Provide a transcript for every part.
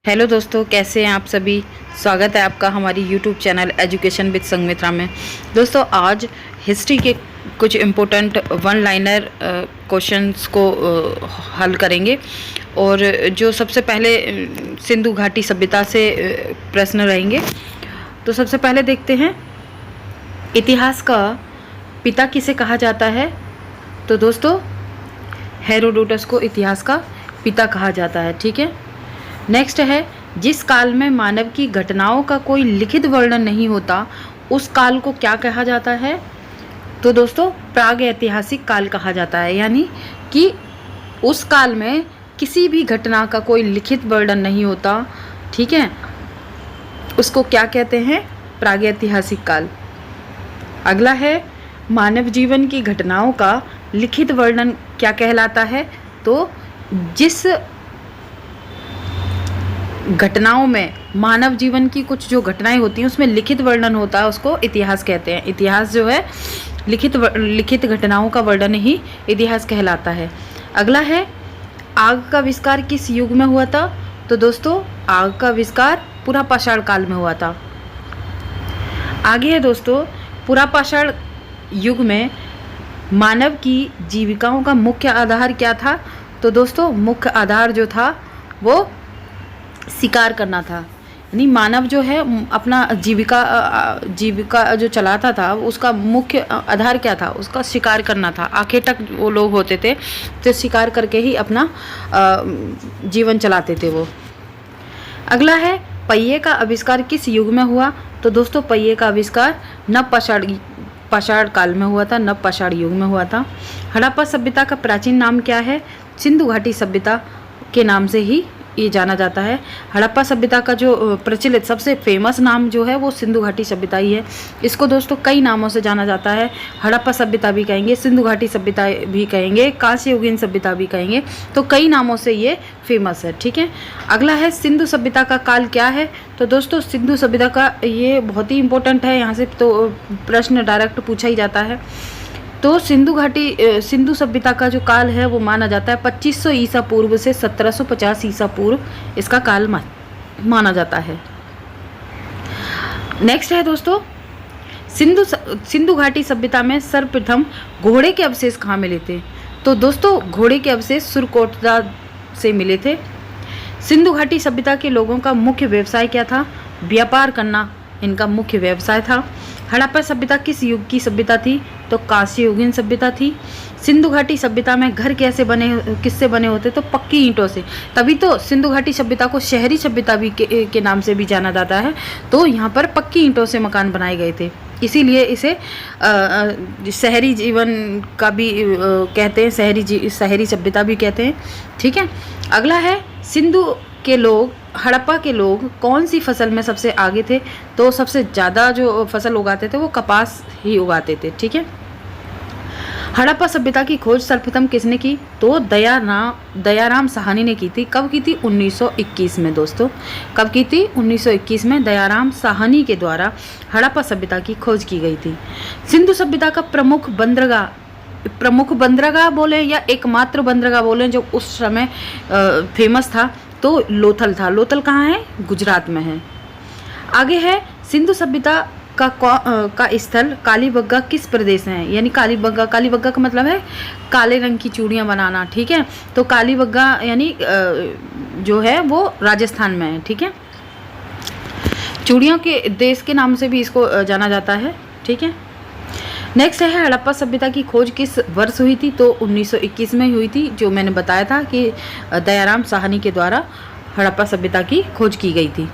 Hello दोस्तों, कैसे हैं आप सभी। स्वागत है आपका हमारी YouTube channel education with Sanghamitra में। दोस्तों, आज हिस्ट्री के कुछ इम्पोर्टेंट वन लाइनर क्वेश्चंस को हल करेंगे। और जो सबसे पहले सिंधु घाटी सभ्यता से प्रश्न रहेंगे। तो सबसे पहले देखते हैं, इतिहास का पिता किसे कहा जाता है। तो दोस्तों, हेरोडोटस को इतिहास का पिता कहा जाता है। ठीक है। नेक्स्ट है, जिस काल में मानव की घटनाओं का कोई लिखित वर्णन नहीं होता उस काल को क्या कहा जाता है। तो दोस्तों, प्राग ऐतिहासिक काल कहा जाता है। यानी कि उस काल में किसी भी घटना का कोई लिखित वर्णन नहीं होता। ठीक है, उसको क्या कहते हैं, प्राग ऐतिहासिक काल। अगला है, मानव जीवन की घटनाओं का लिखित वर्णन क्या कहलाता है। तो जिस घटनाओं में मानव जीवन की कुछ जो घटनाएं होती हैं उसमें लिखित वर्णन होता है उसको इतिहास कहते हैं। इतिहास जो है लिखित घटनाओं का वर्णन ही इतिहास कहलाता है। अगला है, आग का आविष्कार किस युग में हुआ था। तो दोस्तों, आग का आविष्कार पुरापाषाण काल में हुआ था। आगे है दोस्तों, पुरापाषाण युग में मानव की जीविकाओं का मुख्य आधार क्या था। तो दोस्तों, मुख्य आधार जो था वो शिकार करना था। यानी मानव जो है अपना जीविका जो चलाता था उसका मुख्य आधार क्या था, उसका शिकार करना था। आखिर तक वो लोग होते थे तो शिकार करके ही अपना जीवन चलाते थे वो। अगला है, पहिए का आविष्कार किस युग में हुआ। तो दोस्तों, पहिए का आविष्कार नवपाषाण काल में हुआ था, नवपाषाण युग में हुआ था। हड़प्पा सभ्यता का प्राचीन नाम क्या है। सिंधु घाटी सभ्यता के नाम से ही ये जाना जाता है। हड़प्पा सभ्यता का जो प्रचलित सबसे फेमस नाम जो है वो सिंधु घाटी सभ्यता ही है। इसको दोस्तों कई नामों से जाना जाता है। हड़प्पा सभ्यता भी कहेंगे, सिंधु घाटी सभ्यता भी कहेंगे, कांस्ययुगीन सभ्यता भी कहेंगे। तो कई नामों से ये फेमस है। ठीक है। अगला है, सिंधु सभ्यता का काल क्या है। तो दोस्तों, सिंधु सभ्यता का ये बहुत ही इंपॉर्टेंट है, यहाँ से तो प्रश्न डायरेक्ट पूछा ही जाता है। तो सिंधु सभ्यता का जो काल है वो माना जाता है 2500 ईसा पूर्व से 1750 ईसा पूर्व इसका काल माना जाता है। नेक्स्ट है दोस्तों, सिंधु घाटी सभ्यता में सर्वप्रथम घोड़े के अवशेष कहाँ मिले थे। तो दोस्तों, घोड़े के अवशेष सुरकोटदा से मिले थे। सिंधु घाटी सभ्यता के लोगों का मुख्य व्यवसाय क्या था। व्यापार करना इनका मुख्य व्यवसाय था। हड़प्पा सभ्यता किस युग की सभ्यता थी। तो कांस्ययुगीन सभ्यता थी। सिंधु घाटी सभ्यता में घर किससे बने होते। तो पक्की ईंटों से। तभी तो सिंधु घाटी सभ्यता को शहरी सभ्यता भी के नाम से भी जाना जाता है। तो यहाँ पर पक्की ईंटों से मकान बनाए गए थे, इसीलिए इसे शहरी जीवन का भी कहते हैं, शहरी सभ्यता भी कहते हैं। ठीक है। अगला है, हड़प्पा के लोग कौन सी फसल में सबसे आगे थे। तो सबसे ज़्यादा जो फसल उगाते थे वो कपास ही उगाते थे। ठीक है। हड़प्पा सभ्यता की खोज सर्वप्रथम किसने की। तो दयाराम साहनी ने की थी। कब की थी। 1921 में। दोस्तों, कब की थी। 1921 में दयाराम साहनी के द्वारा हड़प्पा सभ्यता की खोज की गई थी। सिंधु सभ्यता का प्रमुख बंदरगाह बोले या एकमात्र बंदरगाह बोले जो उस समय फेमस था, तो लोथल था। लोथल कहाँ है। गुजरात में है। आगे है, सिंधु सभ्यता का स्थल कालीबंगा किस प्रदेश में है। यानी कालीबंगा का मतलब है काले रंग की चूड़ियाँ बनाना। ठीक है। तो कालीबंगा यानी जो है वो राजस्थान में है। ठीक है। चूड़ियों के देश के नाम से भी इसको जाना जाता है। ठीक है। नेक्स्ट है, हड़प्पा सभ्यता की खोज किस वर्ष हुई थी। तो 1921 में हुई थी, जो मैंने बताया था कि दयाराम साहनी के द्वारा हड़प्पा सभ्यता की खोज की गई थी।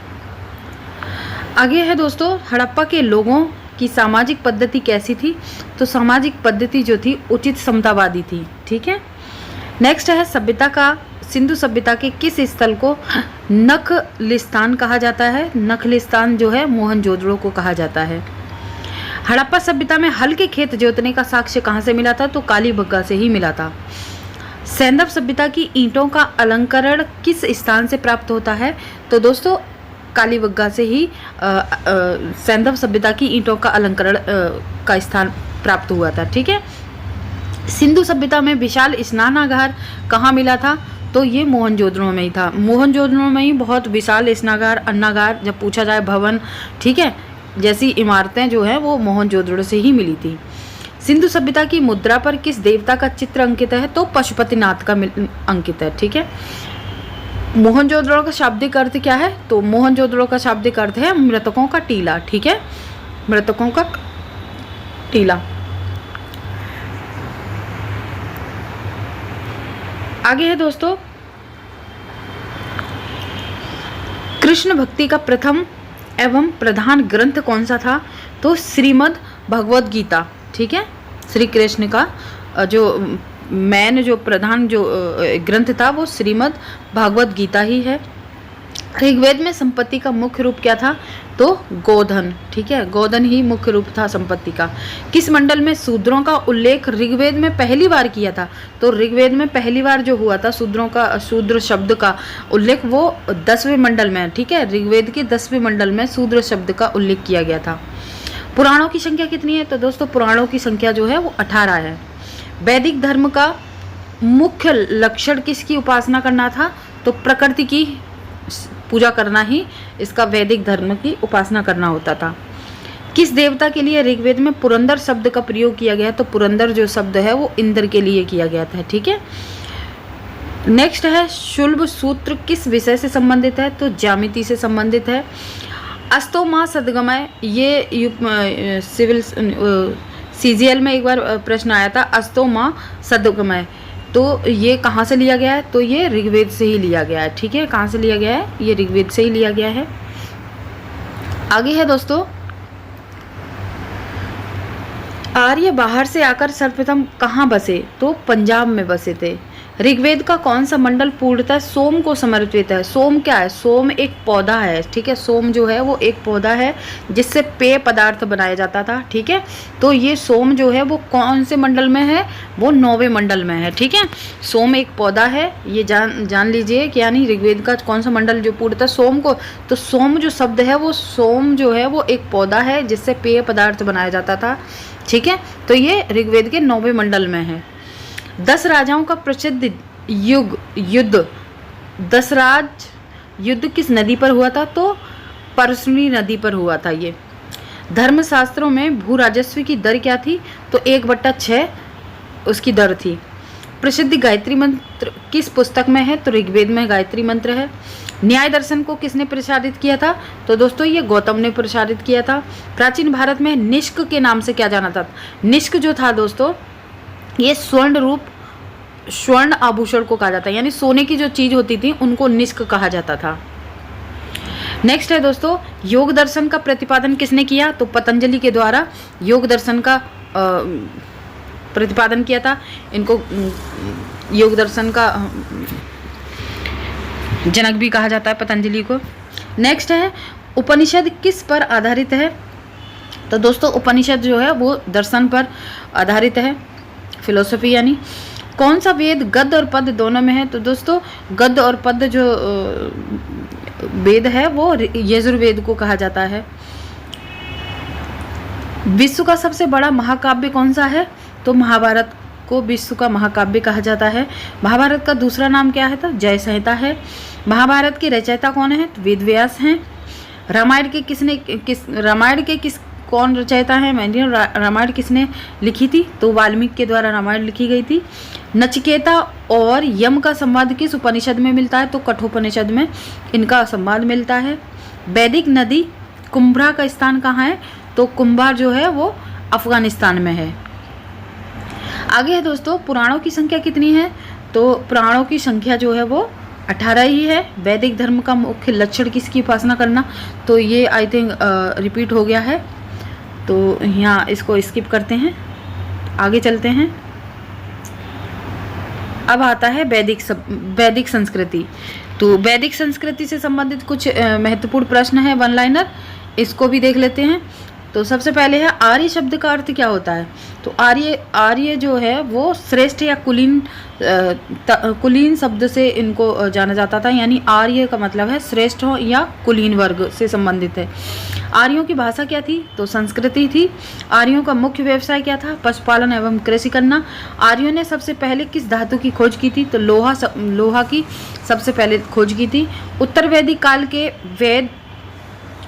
आगे है दोस्तों, हड़प्पा के लोगों की सामाजिक पद्धति कैसी थी। तो सामाजिक पद्धति जो थी उचित समतावादी थी। ठीक है। नेक्स्ट है, सिंधु सभ्यता के किस स्थल को नखलिस्तान कहा जाता है। नखलिस्तान जो है मोहनजोदड़ो को कहा जाता है। हड़प्पा सभ्यता में हल के खेत जोतने का साक्ष्य कहाँ से मिला था। तो कालीबंगा से ही मिला था। सैंधव सभ्यता की ईंटों का अलंकरण किस स्थान से प्राप्त होता है। तो दोस्तों, कालीबंगा से ही सैंधव सभ्यता की ईंटों का अलंकरण का स्थान प्राप्त हुआ था। ठीक है। सिंधु सभ्यता में विशाल स्नानागार कहाँ मिला था। तो ये मोहनजोदड़ो में ही था। मोहनजोदड़ो में ही बहुत विशाल स्नागार, अन्नागार, जब पूछा जाए भवन, ठीक है, जैसी इमारतें जो हैं वो मोहनजोदड़ो से ही मिली थी। सिंधु सभ्यता की मुद्रा पर किस देवता का चित्र अंकित है? तो पशुपतिनाथ का अंकित है, ठीक है। मोहनजोदड़ो का शाब्दिक अर्थ क्या है? तो मोहनजोदड़ो का शाब्दिक अर्थ है मृतकों का टीला, ठीक है, मृतकों का टीला। आगे है दोस्तों, कृष्ण भक्ति का प्रथम एवं प्रधान ग्रंथ कौन सा था? तो श्रीमद् भगवद गीता, ठीक है। श्री कृष्ण का जो मेन जो प्रधान जो ग्रंथ था वो श्रीमद् भगवद गीता ही है। ऋग्वेद में संपत्ति का मुख्य रूप क्या था? तो गोधन, ठीक है, गोधन ही मुख्य रूप था संपत्ति का। किस मंडल में शूद्रों का उल्लेख ऋग्वेद में पहली बार किया था? तो ऋग्वेद में पहली बार जो हुआ था शूद्रों का, शूद्र शब्द का उल्लेख वो 10वें मंडल में, ठीक है, ऋग्वेद के 10वें मंडल में शूद्र शब्द का उल्लेख किया गया था। पुराणों की संख्या कितनी है? तो दोस्तों पुराणों की संख्या जो है वो 18 है। वैदिक धर्म का मुख्य लक्षण किसकी उपासना करना था? तो प्रकृति की पूजा करना ही इसका वैदिक धर्म की उपासना करना होता था। किस देवता के लिए ऋग्वेद में पुरंदर शब्द का प्रयोग किया गया? तो पुरंदर जो शब्द है वो इंद्र के लिए किया गया था, ठीक है। नेक्स्ट है शुल्ब सूत्र किस विषय से संबंधित है? तो ज्यामिति से संबंधित है। अस्तो माँ सदगमय, ये सिविल सीजीएल में एक बार प्रश्न आया था, अस्तो माँ सदगमय, तो ये कहाँ से लिया गया है? तो ये ऋग्वेद से ही लिया गया है, ठीक है। कहाँ से लिया गया है? ये ऋग्वेद से ही लिया गया है। आगे है दोस्तों, आर्य बाहर से आकर सर्वप्रथम कहाँ बसे? तो पंजाब में बसे थे। ऋग्वेद का कौन सा मंडल पूर्णतः सोम को समर्पित है? सोम क्या है? सोम एक पौधा है, ठीक है। सोम जो है वो एक पौधा है जिससे पेय पदार्थ बनाया जाता था, ठीक है। तो ये सोम जो है वो कौन से मंडल में है? वो 9वें मंडल में है, ठीक है। सोम एक पौधा है, ये जान लीजिए कि यानी ऋग्वेद का कौन सा मंडल जो पूर्णतः सोम को, तो सोम जो शब्द है वो सोम जो है वो एक पौधा है जिससे पेय पदार्थ बनाया जाता था, ठीक है। तो ये ऋग्वेद के 9वें मंडल में है। 10 राजाओं का प्रसिद्ध युद्ध दसराज युद्ध किस नदी पर हुआ था? तो परसुनी नदी पर हुआ था। ये धर्मशास्त्रों में भू राजस्व की दर क्या थी? तो 1/6 उसकी दर थी। प्रसिद्ध गायत्री मंत्र किस पुस्तक में है? तो ऋग्वेद में गायत्री मंत्र है। न्याय दर्शन को किसने प्रसारित किया था? तो दोस्तों ये गौतम ने प्रसारित किया था। प्राचीन भारत में निष्क के नाम से क्या जाना था? निष्क जो था दोस्तों ये स्वर्ण आभूषण को कहा जाता है, यानी सोने की जो चीज होती थी उनको निष्क कहा जाता था। नेक्स्ट है दोस्तों, योग दर्शन का प्रतिपादन किसने किया? तो पतंजलि के द्वारा योग दर्शन का प्रतिपादन किया था। इनको योग दर्शन का जनक भी कहा जाता है पतंजलि को। नेक्स्ट है उपनिषद किस पर आधारित है? तो दोस्तों उपनिषद जो है वो दर्शन पर आधारित है, फिलोसफी यानी। कौन सा वेद गद्य और पद्य दोनों में है? तो दोस्तों गद्य और पद्य जो वेद है वो यजुर्वेद को कहा जाता है। विश्व का सबसे बड़ा महाकाव्य कौन सा है? तो महाभारत को विश्व का महाकाव्य कहा जाता है। महाभारत का दूसरा नाम क्या है? तो जय संहिता है। महाभारत के रचयिता कौन है? तो वेद व्यास हैं। रामायण के किस कौन रचयिता है? मैंने रामायण किसने लिखी थी? तो वाल्मीकि के द्वारा रामायण लिखी गई थी। नचिकेता और यम का संवाद किस उपनिषद में मिलता है? तो कठोपनिषद में इनका संवाद मिलता है। वैदिक नदी कुंभरा का स्थान कहाँ है? तो कुंभार जो है वो अफगानिस्तान में है। आगे है दोस्तों, पुराणों की संख्या कितनी है? तो पुराणों की संख्या जो है वो 18 ही है। वैदिक धर्म का मुख्य लक्षण किसकी उपासना करना? तो ये आई थिंक रिपीट हो गया है, तो यहाँ इसको स्किप करते हैं, आगे चलते हैं। अब आता है वैदिक संस्कृति। तो वैदिक संस्कृति से संबंधित कुछ महत्वपूर्ण प्रश्न है, वन लाइनर, इसको भी देख लेते हैं। तो सबसे पहले है आर्य शब्द का अर्थ क्या होता है। तो आर्य जो है वो श्रेष्ठ या कुलीन शब्द से इनको जाना जाता था, यानी आर्य का मतलब है श्रेष्ठ हो या कुलीन वर्ग से संबंधित है। आर्यों की भाषा क्या थी, तो संस्कृति थी। आर्यों का मुख्य व्यवसाय क्या था, पशुपालन एवं कृषि करना। आर्यों ने सबसे पहले किस धातु की खोज की थी, तो लोहा की सबसे पहले खोज की थी। उत्तर वैदिक काल के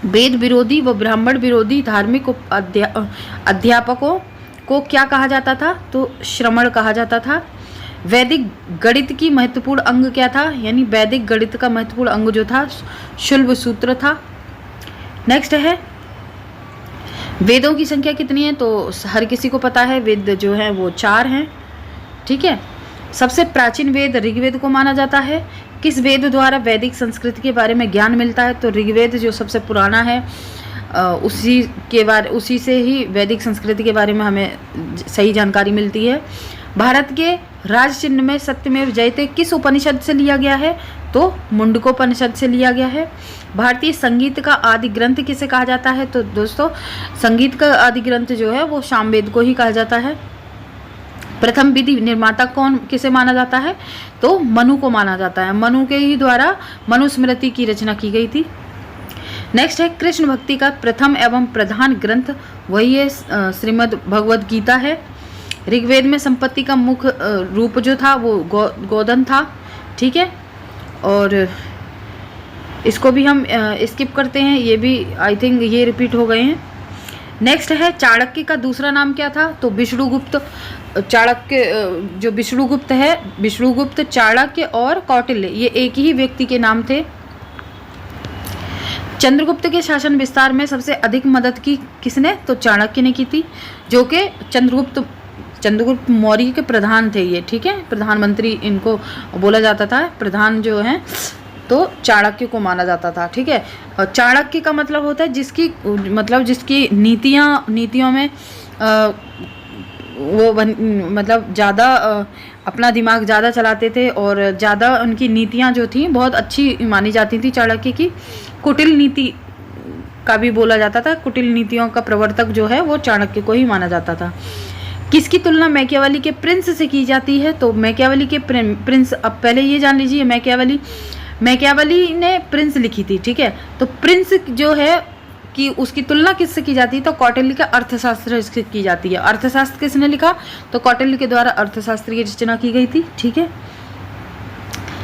वेद विरोधी व ब्राह्मण विरोधी धार्मिक अध्यापकों को क्या कहा जाता था, तो श्रमण कहा जाता था। वैदिक गणित की महत्वपूर्ण अंग क्या था, यानी वैदिक गणित का महत्वपूर्ण अंग जो था शुल्ब सूत्र था। नेक्स्ट है वेदों की संख्या कितनी है, तो हर किसी को पता है वेद जो है वो 4 हैं, ठीक है। सबसे प्राचीन वेद ऋग्वेद को माना जाता है। किस वेद द्वारा वैदिक संस्कृति के बारे में ज्ञान मिलता है, तो ऋग्वेद जो सबसे पुराना है उसी से ही वैदिक संस्कृति के बारे में हमें सही जानकारी मिलती है। भारत के राज चिन्ह में सत्यमेव जयते किस उपनिषद से लिया गया है, तो मुंडकोपनिषद से लिया गया है। भारतीय संगीत का आदि ग्रंथ किसे कहा जाता है, तो दोस्तों संगीत का आदि ग्रंथ जो है वो सामवेद को ही कहा जाता है। प्रथम विधि निर्माता कौन किसे माना जाता है, तो मनु को माना जाता है। मनु के ही द्वारा मनुस्मृति की रचना की गई थी। नेक्स्ट है कृष्ण भक्ति का प्रथम एवं प्रधान ग्रंथ, वही है श्रीमद् भगवद गीता है। ऋग्वेद में संपत्ति का मुख्य रूप जो था वो गोधन था, ठीक है। और इसको भी हम स्किप करते हैं, ये भी आई थिंक ये रिपीट हो गए हैं। नेक्स्ट है चाणक्य का दूसरा नाम क्या था, तो विष्णुगुप्त। चाणक्य जो विष्णुगुप्त है, विष्णुगुप्त, चाणक्य और कौटिल्य ये एक ही व्यक्ति के नाम थे। चंद्रगुप्त के शासन विस्तार में सबसे अधिक मदद की किसने, तो चाणक्य ने की थी, जो कि चंद्रगुप्त मौर्य के प्रधान थे ये, ठीक है। प्रधानमंत्री इनको बोला जाता था, प्रधान जो है तो चाणक्य को माना जाता था, ठीक है। और चाणक्य का मतलब होता है जिसकी नीतियों में वो मतलब ज़्यादा अपना दिमाग ज़्यादा चलाते थे और ज़्यादा उनकी नीतियाँ जो थी बहुत अच्छी मानी जाती थी। चाणक्य की कुटिल नीति का भी बोला जाता था, कुटिल नीतियों का प्रवर्तक जो है वो चाणक्य को ही माना जाता था। किसकी तुलना मैकियावेली के प्रिंस से की जाती है, तो मैकियावेली के प्रिंस, अब पहले ये जान लीजिए मैकियावेली ने प्रिंस लिखी थी, ठीक है। तो प्रिंस जो है कि उसकी तुलना किससे की जाती है, तो कौटिल्य का अर्थशास्त्र से की जाती है। अर्थशास्त्र किसने लिखा, तो कौटिल्य के द्वारा अर्थशास्त्र की रचना की गई थी, ठीक है।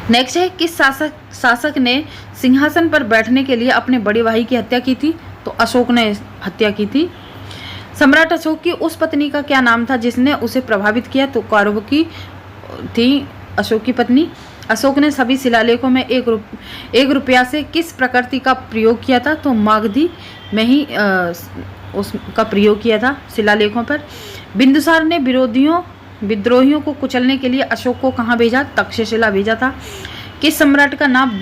नेक्स्ट है किस शासक ने सिंहासन पर बैठने के लिए अपने बड़े भाई की हत्या की थी, तो अशोक ने हत्या की थी। सम्राट अशोक की उस पत्नी का क्या नाम था जिसने उसे प्रभावित किया, तो कौरवकी थी अशोक की पत्नी। अशोक ने सभी शिलालेखों में 1 रुपया से किस प्रकृति का प्रयोग किया था, तो मागधी में ही उसका प्रयोग किया था शिलालेखों पर। बिंदुसार ने विद्रोहियों को कुचलने के लिए अशोक को कहाँ भेजा, तक्षशिला भेजा था। किस सम्राट का नाम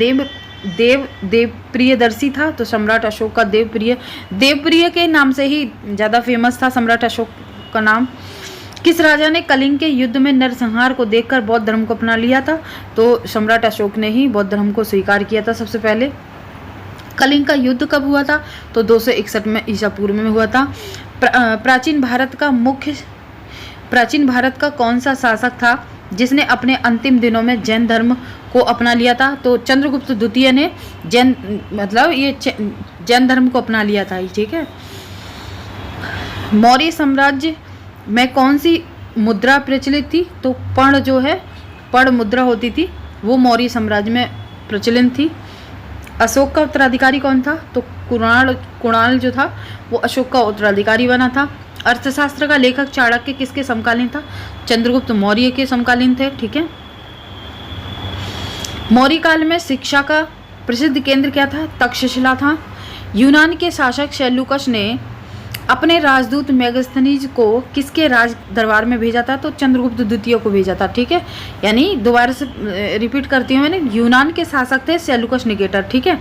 देवप्रियदर्शी था, तो सम्राट अशोक का देवप्रिय के नाम से ही ज़्यादा फेमस था सम्राट अशोक का नाम। किस राजा ने कलिंग के युद्ध में नरसंहार को देखकर बौद्ध धर्म को अपना लिया था, तो सम्राट अशोक ने ही बौद्ध धर्म को स्वीकार किया था सबसे पहले। कलिंग का युद्ध कब हुआ था, तो 261 में ईसा पूर्व में हुआ था। प्राचीन भारत का कौन सा शासक था जिसने अपने अंतिम दिनों में जैन धर्म को अपना लिया था, तो चंद्रगुप्त द्वितीय ने जैन धर्म को अपना लिया था, ठीक है। मौर्य साम्राज्य में कौन सी मुद्रा प्रचलित थी, तो पर्ण मुद्रा होती थी, वो मौर्य साम्राज्य में प्रचलित थी। अशोक का उत्तराधिकारी कौन था, तो कुणाल जो था वो अशोक का उत्तराधिकारी बना था। अर्थशास्त्र का लेखक चाणक्य किसके समकालीन था, चंद्रगुप्त मौर्य के समकालीन थे, ठीक है। मौर्य काल में शिक्षा का प्रसिद्ध केंद्र क्या था, तक्षशिला था। यूनान के शासक सेल्यूकस ने अपने राजदूत मेगास्थनीज को किसके राज दरबार में भेजा था, तो चंद्रगुप्त द्वितीय को भेजा था, ठीक है। यानी दोबारा से रिपीट करती हूँ मैंने, यूनान के शासक थे सेल्यूकस निकेटर, ठीक है।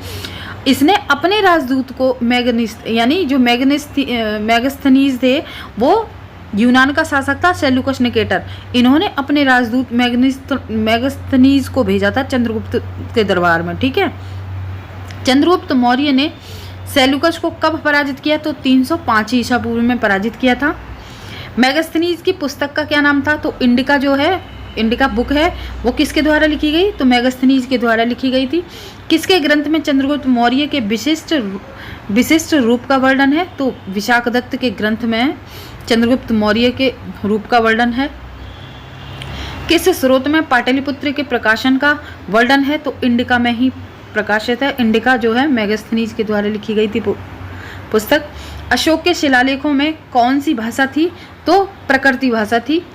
इसने अपने राजदूत को मेगास्थनीज थे, वो यूनान का शासक था सेल्यूकस निकेटर। इन्होंने अपने राजदूत मेगास्थनीज को भेजा था चंद्रगुप्त के दरबार में, ठीक है। चंद्रगुप्त मौर्य ने सेल्यूकस को कब पराजित किया? तो 305 ईसा पूर्व में पराजित किया था। मेगास्थनीज की पुस्तक का क्या नाम था? तो इंडिका जो है, इंडिका बुक है, वो किसके द्वारा लिखी गई? तो मेगास्थनीज के द्वारा लिखी गई थी। किसके ग्रंथ में चंद्रगुप्त मौर्य के विशिष्ट रूप का वर्णन है? तो विशाखदत्त के ग्रंथ में चंद्रगुप्त मौर्य के रूप का वर्णन है। किस स्रोत में पाटलिपुत्र के प्रकाशन का वर्णन है? तो इंडिका में ही प्रकाशित है। इंडिका जो है मेगास्थनीज के द्वारा लिखी गई थी पुस्तक। अशोक के शिलालेखों में कौन सी भाषा थी? तो प्रकृति भाषा थी।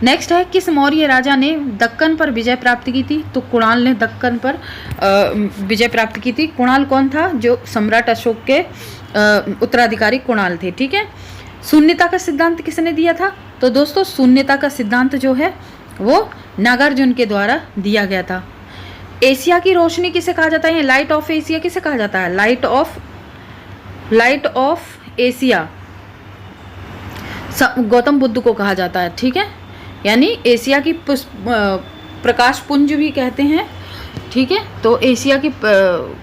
नेक्स्ट है, किस मौर्य राजा ने दक्कन पर विजय प्राप्त की थी? तो कुणाल ने दक्कन पर विजय प्राप्त की थी। कुणाल कौन था? जो सम्राट अशोक के उत्तराधिकारी कुणाल थे। ठीक है। शून्यता का सिद्धांत किसने दिया था? तो दोस्तों शून्यता का सिद्धांत जो है वो नागार्जुन के द्वारा दिया गया था। एशिया की रोशनी किसे कहा जाता है? लाइट ऑफ एशिया किसे कहा जाता है? Light of Asia Gautam Buddha को कहा जाता है। ठीक है, यानी एशिया की प्रकाश पुंज भी कहते हैं। ठीक है, तो एशिया की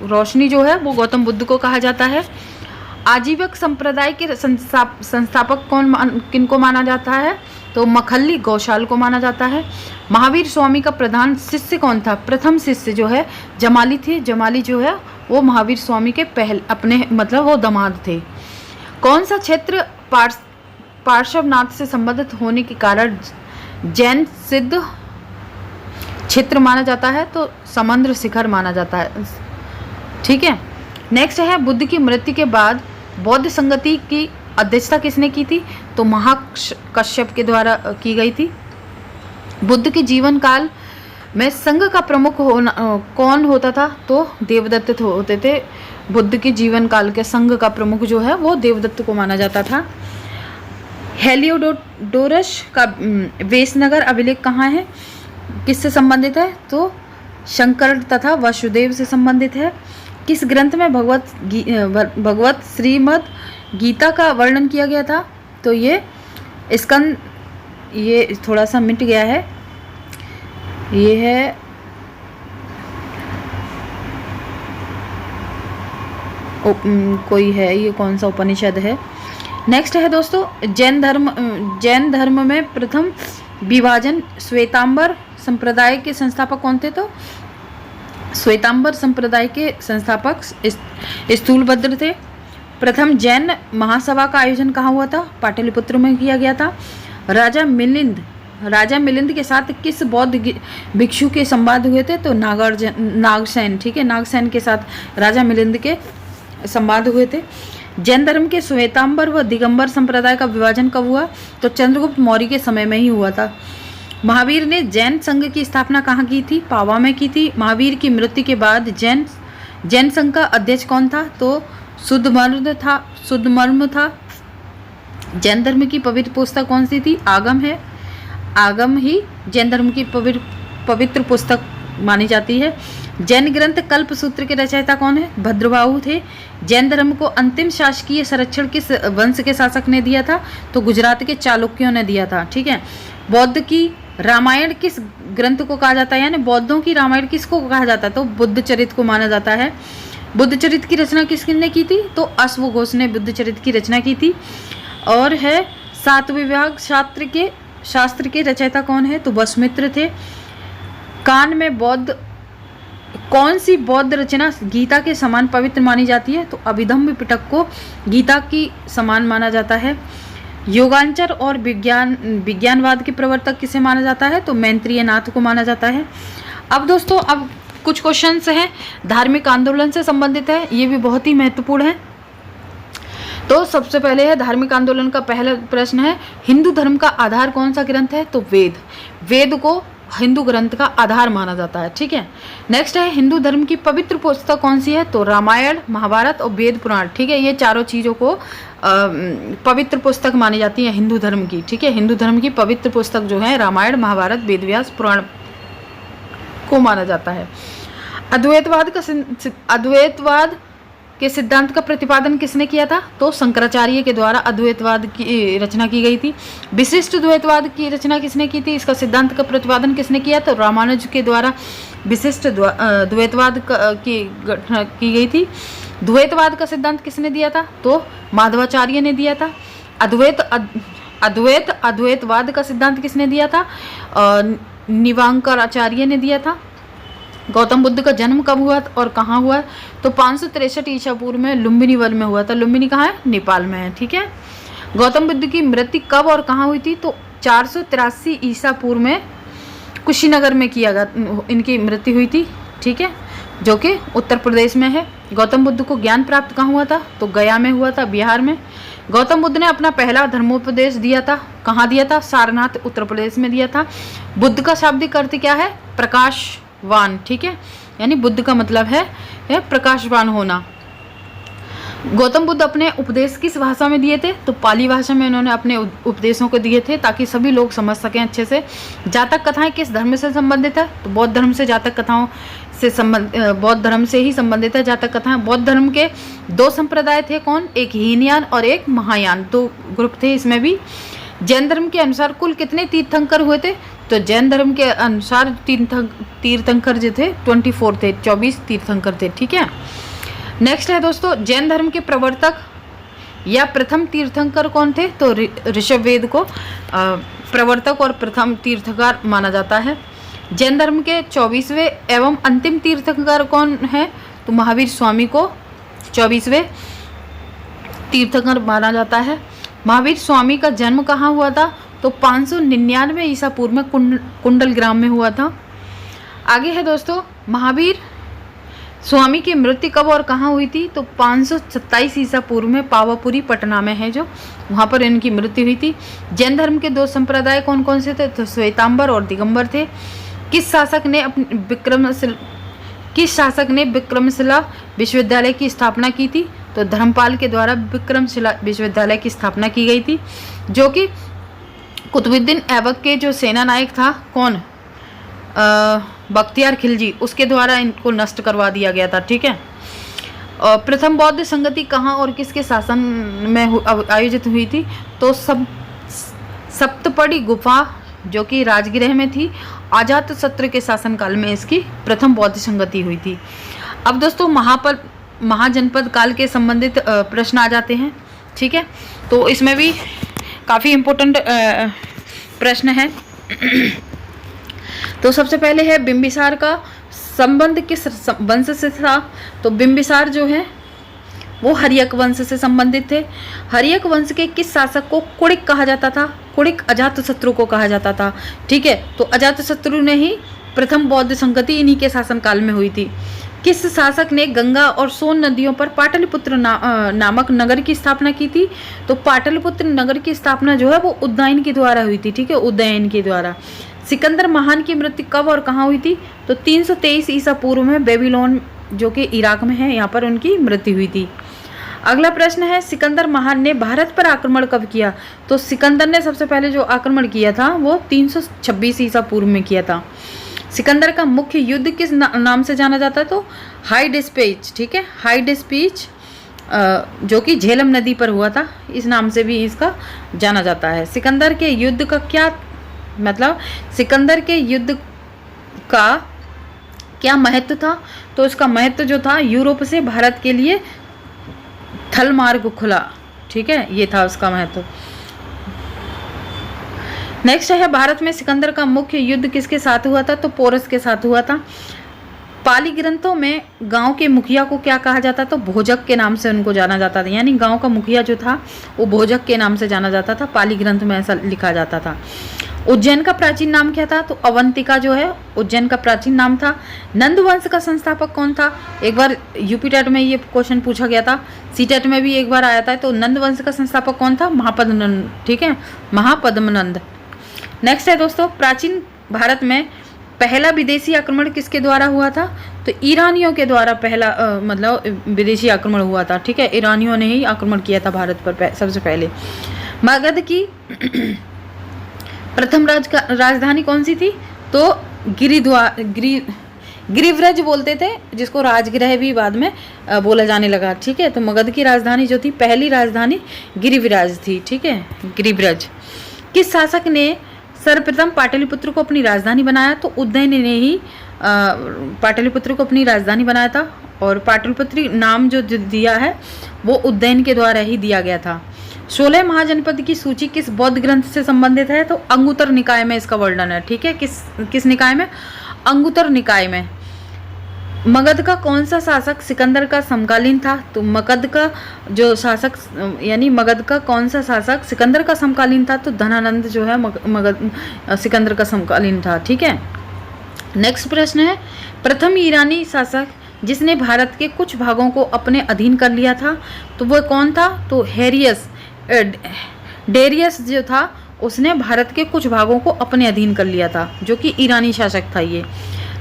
रोशनी जो है वो गौतम बुद्ध को कहा जाता है। आजीवक संप्रदाय के संस्थापक किनको माना जाता है? तो मखल्ली गौशाल को माना जाता है। महावीर स्वामी का प्रधान शिष्य कौन था? प्रथम शिष्य जो है जमाली थे। जमाली जो है वो महावीर स्वामी के वो दामाद थे। कौन सा क्षेत्र पार्श्वनाथ से संबंधित होने के कारण जैन सिद्ध क्षेत्र माना जाता है? तो समुद्र शिखर माना जाता है। ठीक है। नेक्स्ट है, बुद्ध की मृत्यु के बाद बौद्ध संगति की अध्यक्षता किसने की थी? तो महाकश्यप के द्वारा की गई थी। बुद्ध के जीवन काल में संघ का प्रमुख कौन होता था? तो देवदत्त होते थे। बुद्ध के जीवन काल के संघ का प्रमुख जो है वो देवदत्त को माना जाता था। हेलियोडोरस का वेशनगर अभिलेख कहाँ है? किससे संबंधित है? तो शंकर तथा वसुदेव से संबंधित है। किस ग्रंथ में भगवत श्रीमद् गीता का वर्णन किया गया था? तो ये स्कंद, ये थोड़ा सा मिट गया है, ये है कोई है, ये कौन सा उपनिषद है? नेक्स्ट है दोस्तों, जैन धर्म में प्रथम विभाजन श्वेतांबर संप्रदाय के संस्थापक कौन थे? तो श्वेतांबर संप्रदाय के संस्थापक स्थूलभद्र थे। प्रथम जैन महासभा का आयोजन कहाँ हुआ था? पाटलिपुत्र में किया गया था। राजा मिलिंद के साथ किस बौद्ध भिक्षु के संवाद हुए थे? तो नागसेन। ठीक है, नागसेन के साथ राजा मिलिंद के संवाद हुए थे। जैन धर्म के श्वेतांबर व दिगंबर संप्रदाय का विभाजन कब हुआ? तो चंद्रगुप्त मौर्य के समय में ही हुआ था। महावीर ने जैन संघ की स्थापना कहाँ की थी? पावा में की थी। महावीर की मृत्यु के बाद जैन संघ का अध्यक्ष कौन था? तो शुद्धमर्म था। जैन धर्म की पवित्र पुस्तक कौन सी थी? आगम है। आगम ही जैन धर्म की पवित्र पुस्तक मानी जाती है। जैन ग्रंथ कल्पसूत्र के रचयिता कौन है? भद्रबाहु थे। जैन धर्म को अंतिम शासकीय संरक्षण किस वंश के शासक ने दिया था? तो गुजरात के चालुक्यों ने दिया था। ठीक है। बौद्ध की रामायण किस ग्रंथ को कहा जाता है? यानी बौद्धों की रामायण किसको कहा जाता है? तो बुद्ध चरित को माना जाता है। बुद्ध चरित की रचना किसने की थी? तो अश्वघोष ने बुद्ध चरित की रचना की थी। और है सात विभाग शास्त्र के रचयिता कौन है? तो वसुमित्र थे। कान में कौन सी बौद्ध रचना गीता के समान पवित्र मानी जाती है? तो अभिधम्म पिटक को गीता की समान माना जाता है। योगांचर और विज्ञानवाद के प्रवर्तक किसे माना जाता है? तो मैत्रेय नाथ को माना जाता है। अब दोस्तों, अब कुछ क्वेश्चंस हैं धार्मिक आंदोलन से संबंधित है, ये भी बहुत ही महत्वपूर्ण है। तो सबसे पहले है धार्मिक आंदोलन का पहला प्रश्न है, हिंदू धर्म का आधार कौन सा ग्रंथ है? तो वेद को हिंदू ग्रंथ का आधार माना जाता है। ठीक है। नेक्स्ट है, हिंदू धर्म की पवित्र पुस्तक कौन सी है? तो रामायण, महाभारत और वेद पुराण। ठीक है, ये चारों चीज़ों को पवित्र पुस्तक मानी जाती है हिंदू धर्म की। ठीक है, हिंदू धर्म की पवित्र पुस्तक जो है रामायण, महाभारत, वेद व्यास, पुराण को माना जाता है। अद्वैतवाद के सिद्धांत का प्रतिपादन किसने किया था? तो शंकराचार्य के द्वारा अद्वैतवाद की रचना की गई थी। विशिष्ट द्वैतवाद की रचना किसने की थी? इसका सिद्धांत का प्रतिपादन किसने किया? तो रामानुज के द्वारा विशिष्ट द्वैतवाद की घटना की गई थी। द्वैतवाद का सिद्धांत किसने दिया था? तो माधवाचार्य ने दिया था। अद्वैतवाद का सिद्धांत किसने दिया था? निवांकराचार्य ने दिया था। गौतम बुद्ध का जन्म कब हुआ और कहाँ हुआ? तो 563 ईसा पूर्व में लुम्बिनी वन में हुआ था। लुम्बिनी कहाँ है? नेपाल में है। ठीक है। गौतम बुद्ध की मृत्यु कब और कहाँ हुई थी? तो 483 ईसा पूर्व में कुशीनगर में किया गया, इनकी मृत्यु हुई थी। ठीक है, जो कि उत्तर प्रदेश में है। गौतम बुद्ध को ज्ञान प्राप्त कहाँ हुआ था? तो गया में हुआ था, बिहार में। गौतम बुद्ध ने अपना पहला धर्मोपदेश दिया था, कहाँ दिया था? सारनाथ, उत्तर प्रदेश में दिया था। बुद्ध का शाब्दिक अर्थ क्या है? प्रकाशवान। ठीक है, यानी बुद्ध का मतलब है प्रकाशवान होना। गौतम बुद्ध अपने उपदेश किस भाषा में दिए थे? तो पाली भाषा में उन्होंने अपने उपदेशों को दिए थे, ताकि सभी लोग समझ सकें अच्छे से। जातक कथाएं किस धर्म से संबंधित है? तो बौद्ध धर्म से जातक कथाओं से बौद्ध धर्म से ही संबंधित है जातक कथाएं। बौद्ध धर्म के 2 संप्रदाय थे, कौन? एक हीनयान और एक महायान, 2 ग्रुप थे इसमें भी। जैन धर्म के अनुसार कुल कितने तीर्थंकर हुए थे? तो जैन धर्म के अनुसार तीर्थंकर जो थे 24 थे, 24 तीर्थंकर थे। ठीक है। नेक्स्ट है दोस्तों, जैन धर्म के प्रवर्तक या प्रथम तीर्थंकर कौन थे? तो ऋषभवेद को प्रवर्तक और प्रथम तीर्थंकर माना जाता है। जैन धर्म के 24वें एवं अंतिम तीर्थंकर कौन है? तो महावीर स्वामी को 24वें तीर्थंकर माना जाता है। महावीर स्वामी का जन्म कहाँ हुआ था? तो 599 ईसा पूर्व में कुंडल ग्राम में हुआ था। आगे है दोस्तों, महावीर स्वामी की मृत्यु कब और कहाँ हुई थी? तो 527 ईसा पूर्व में पावापुरी पटना में है, जो वहाँ पर इनकी मृत्यु हुई थी। जैन धर्म के 2 संप्रदाय कौन कौन से थे? तो श्वेतांबर और दिगंबर थे। किस शासक ने विक्रमशिला विश्वविद्यालय की स्थापना की थी? तो धर्मपाल के द्वारा विक्रमशिला विश्वविद्यालय की स्थापना की गई थी, जो कि कुतुबुद्दीन ऐबक के जो सेना नायक था, कौन? बख्तियार खिलजी, उसके द्वारा इनको नष्ट करवा दिया गया था। ठीक है। और प्रथम बौद्ध संगति कहाँ और किसके शासन में आयोजित हुई थी? तो सप्तपदी गुफा, जो कि राजगृह में थी, अजातशत्रु के शासनकाल में इसकी प्रथम बौद्ध संगति हुई थी। अब दोस्तों महाजनपद काल के संबंधित प्रश्न आ जाते हैं। ठीक है, तो इसमें भी काफ़ी इम्पोर्टेंट प्रश्न है। तो सबसे पहले है बिंबिसार का संबंध किस वंश से था? तो बिंबिसार जो है वो हर्यक वंश से संबंधित थे। हर्यक वंश के किस शासक को कुड़िक कहा जाता था? कुड़िक अजातशत्रु को कहा जाता था। ठीक है, तो अजातशत्रु ने ही प्रथम बौद्ध संगति इन्हीं के शासनकाल में हुई थी। किस शासक ने गंगा और सोन नदियों पर पाटलिपुत्र नामक नगर की स्थापना की थी? तो पाटलिपुत्र नगर की स्थापना जो है वो उदयन के द्वारा हुई थी। ठीक है, उदयन के द्वारा। सिकंदर महान की मृत्यु कब और कहाँ हुई थी? तो 323 ईसा पूर्व में बेबीलोन, जो कि इराक में है, यहाँ पर उनकी मृत्यु हुई थी। अगला प्रश्न है, सिकंदर महान ने भारत पर आक्रमण कब किया? तो सिकंदर ने सबसे पहले जो आक्रमण किया था वो 326 ईसा पूर्व में किया था। सिकंदर का मुख्य युद्ध किस नाम से जाना जाता है? तो हाइडेस्पेच। ठीक है, हाइडेस्पेच, जो कि झेलम नदी पर हुआ था, इस नाम से भी इसका जाना जाता है। सिकंदर के युद्ध का क्या मतलब, सिकंदर के युद्ध का क्या महत्व था? तो इसका महत्व जो था, यूरोप से भारत के लिए थल मार्ग खुला। ठीक है, ये था उसका महत्व। नेक्स्ट है, भारत में सिकंदर का मुख्य युद्ध किसके साथ हुआ था? तो पोरस के साथ हुआ था। पाली ग्रंथों में गांव के मुखिया को क्या कहा जाता? तो भोजक के नाम से उनको जाना जाता था, यानी गांव का मुखिया जो था वो भोजक के नाम से जाना जाता था। पाली ग्रंथ में ऐसा लिखा जाता था। उज्जैन का प्राचीन नाम क्या था? तो अवंतिका जो है उज्जैन का प्राचीन नाम था। नंद वंश का संस्थापक कौन था? एक बार यूपी टेट में ये क्वेश्चन पूछा गया था, सी टेट में भी एक बार आया था। तो नंद वंश का संस्थापक कौन था? महापद्मनंद। ठीक है, महापद्मनंद। नेक्स्ट है दोस्तों, प्राचीन भारत में पहला विदेशी आक्रमण किसके द्वारा हुआ था? तो ईरानियों के द्वारा पहला मतलब विदेशी आक्रमण हुआ था। ठीक है, ईरानियों ने ही आक्रमण किया था भारत पर सबसे पहले। मगध की प्रथम राजधानी कौन सी थी? तो गिरिव्रज बोलते थे, जिसको राजगृह भी बाद में बोला जाने लगा। ठीक है, तो मगध की राजधानी जो थी, पहली राजधानी गिरिविराज थी। ठीक है, गिरिव्रज। किस शासक ने सर्वप्रथम पाटलिपुत्र को अपनी राजधानी बनाया? तो उदयन ने ही पाटलिपुत्र को अपनी राजधानी बनाया था। और पाटलिपुत्र नाम जो दिया है वो उज्जैन के द्वारा ही दिया गया था। 16 महाजनपद की सूची किस बौद्ध ग्रंथ से संबंधित है? तो अंगुत्तर निकाय में इसका वर्णन है। ठीक है, किस निकाय में? अंगुत्तर निकाय में। मगध का कौन सा शासक सिकंदर का समकालीन था? तो मगध का जो शासक यानी मगध का कौन सा शासक सिकंदर का समकालीन था? तो धनानंद जो है मगध सिकंदर का समकालीन था। ठीक है, नेक्स्ट प्रश्न है, प्रथम ईरानी शासक जिसने भारत के कुछ भागों को अपने अधीन कर लिया था, तो वह कौन था? तो डेरियस जो था उसने भारत के कुछ भागों को अपने अधीन कर लिया था, जो कि ईरानी शासक था ये।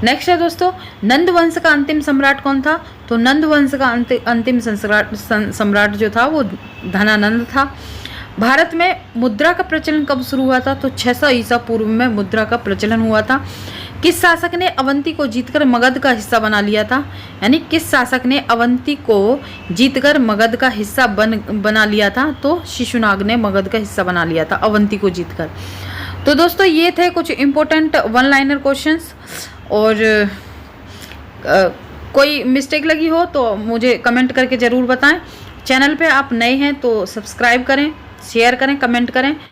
नेक्स्ट है दोस्तों, नंद वंश का अंतिम सम्राट कौन था? तो नंद वंश का अंतिम सम्राट जो था वो धनानंद था। भारत में मुद्रा का प्रचलन कब शुरू हुआ था? तो 600 ईसा पूर्व में मुद्रा का प्रचलन हुआ था। किस शासक ने अवंती को जीतकर मगध का हिस्सा बना लिया था? यानी किस शासक ने अवंती को जीतकर मगध का हिस्सा बना लिया था? तो शिशुनाग ने मगध का हिस्सा बना लिया था अवंती को जीतकर। तो दोस्तों ये थे कुछ इंपॉर्टेंट वन लाइनर क्वेश्चंस। और कोई मिस्टेक लगी हो तो मुझे कमेंट करके ज़रूर बताएं। चैनल पे आप नए हैं तो सब्सक्राइब करें, शेयर करें, कमेंट करें।